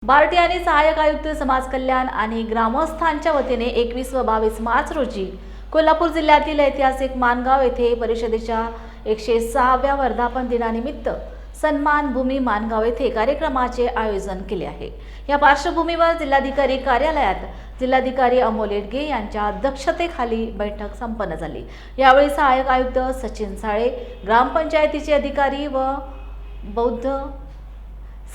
बार्टी आणि सहाय्यक आयुक्त समाज कल्याण आणि ग्रामस्थांच्या वतीने 21 व 22 मार्च रोजी कोल्हापूर जिल्ह्यातील ऐतिहासिक माणगाव येथे परिषदेच्या 106व्या वर्धापन दिनानिमित्त सन्मान भूमी माणगाव येथे कार्यक्रमाचे आयोजन केले आहे। या पार्श्वभूमीवर जिल्हाधिकारी कार्यालयात जिल्हाधिकारी अमोल येडगे यांच्या अध्यक्षतेखाली बैठक संपन्न झाली। यावेळी सहाय्यक आयुक्त सचिन साळे, ग्रामपंचायतीचे अधिकारी व बौद्ध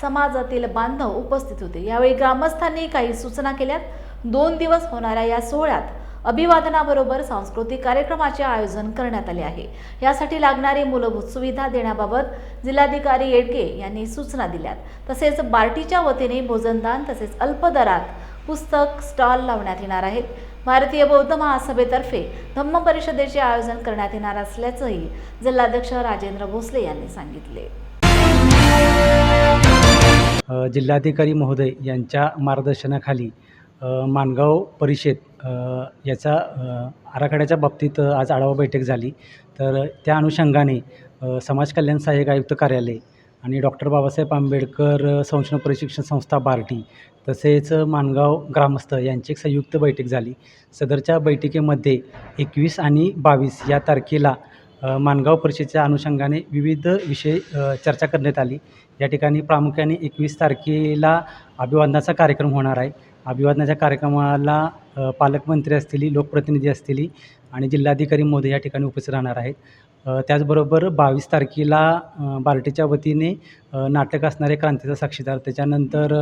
समाजातील बांधव उपस्थित होते। यावेळी ग्रामस्थांनी काही सूचना केल्या। 2 दिवस होणाऱ्या या सोहळ्यात अभिवादनाबरोबर सांस्कृतिक कार्यक्रमाचे आयोजन करण्यात आले आहे। यासाठी लागणारी मूलभूत सुविधा देण्याबाबत जिल्हाधिकारी येडगे यांनी सूचना दिल्यात। तसेच बार्टीच्या वतीने भोजनदान तसेच अल्प दरात पुस्तक स्टॉल लावण्यात येणार आहेत। भारतीय बौद्ध महासभेतर्फे धम्म परिषदेचे आयोजन करण्यात येणार असल्याचंही जिल्हाध्यक्ष राजेंद्र भोसले यांनी सांगितले। जिल्हाधिकारी महोदय यांच्या मार्गदर्शनाखाली माणगाव परिषद याचा आराखड्याच्या बाबतीत आज आढावा बैठक झाली। तर त्या अनुषंगाने समाज कल्याण सहाय्यक आयुक्त कार्यालय आणि डॉक्टर बाबासाहेब आंबेडकर संशोधन प्रशिक्षण संस्था बार्टी तसेच माणगाव ग्रामस्थ यांची एक संयुक्त बैठक झाली। सदरच्या बैठकीमध्ये 21 आणि 22 या तारखेला माणगाव परिषदेच्या अनुषंगाने विविध विषय चर्चा करण्यात आली। या ठिकाणी प्रामुख्याने 21 तारखेला अभिवादनाचा कार्यक्रम होणार आहे। अभिवादनाच्या कार्यक्रमाला पालकमंत्री असतील, लोकप्रतिनिधी असतील आणि जिल्हाधिकारी महोदय या ठिकाणी उपस्थित राहणार आहेत। त्याचबरोबर 22 तारखेला बार्टीच्या वतीने नाटक असणार आहे, क्रांतीचा साक्षीदार। त्याच्यानंतर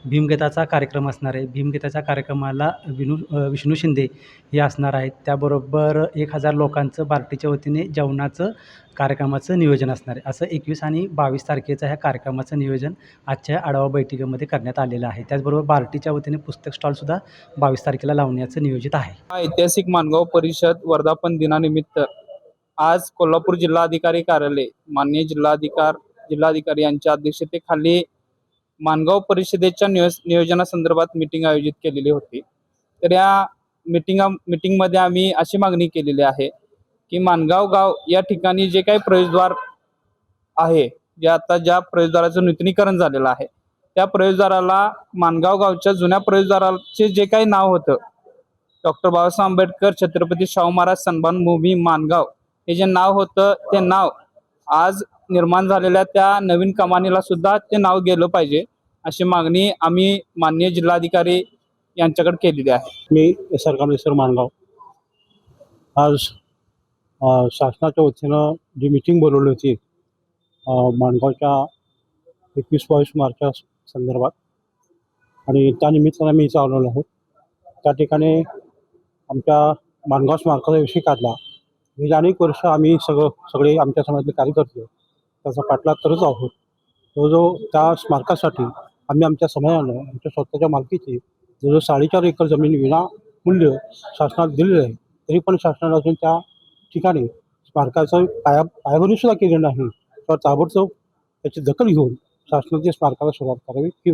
भीमगीताचा कार्यक्रम असणार आहे। भीमगीताच्या कार्यक्रमाला विष्णू शिंदे हे असणार आहेत। त्याबरोबर 1000 लोकांचं बार्टीच्या वतीने जेवणाचं कार्यक्रमाचं नियोजन असणार आहे। असं 21 आणि 22 तारखेचं ह्या कार्यक्रमाचं नियोजन आजच्या आढावा बैठकीमध्ये करण्यात आलेलं आहे। त्याचबरोबर बार्टीच्या वतीने पुस्तक स्टॉलसुद्धा 22 तारखेला लावण्याचं नियोजित आहे। ऐतिहासिक माणगाव परिषद वर्धापन दिनानिमित्त आज कोल्हापूर जिल्हाधिकारी कार्यालय माननीय जिल्हाधिकारी यांच्या अध्यक्षतेखाली माणगाव परिषदेच्या नियोजनासंदर्भात मीटिंग आयोजित केलेली होती। तर या मीटिंगमध्ये आम्ही अशी मागणी केलेली आहे की माणगाव गाव या ठिकाणी जे काही प्रवेशद्वार आहे, ज्या प्रवेशद्वाराचं नूतनीकरण झालेलं आहे, त्या प्रवेशद्वाराला माणगाव गावच्या जुन्या प्रवेशद्वाराचे जे काही नाव होतं, डॉक्टर बाबासाहेब आंबेडकर छत्रपती शाहू महाराज सन्मान भूमी माणगाव हे जे नाव होतं, ते नाव आज निर्माण झालेल्या त्या नवीन कमानीला सुद्धा ते नाव गेलं पाहिजे, अशी मागणी आम्ही माननीय जिल्हाधिकारी यांच्याकडे केलेली आहे। मी सरकारमेश्वर माणगाव आज शासनाच्या वतीनं जी मीटिंग बोलवली होती माणगावच्या 21-22 मार्चच्या संदर्भात आणि त्यानिमित्तानं मी इथं आलेलो आहोत। त्या ठिकाणी आमच्या माणगाव स्मारकाचा विषय काढला। गेली अनेक वर्ष आम्ही सगळे आमच्या समाजातले कार्यकर्ते त्याचा पाठलाग करत आहोत। जो त्या स्मारकासाठी आम्ही आमच्या समाजानं आमच्या स्वतःच्या मालकीची जवळ 4.5 एकर जमीन विनामूल्य शासनाला दिलेली आहे। तरी पण शासनाला अजून त्या ठिकाणी स्मारकाचं पायाभरणी सुद्धा केली नाही। तर ताबडतोब त्याची दखल घेऊन शासनाच्या स्मारकाला सुरुवात करावी ही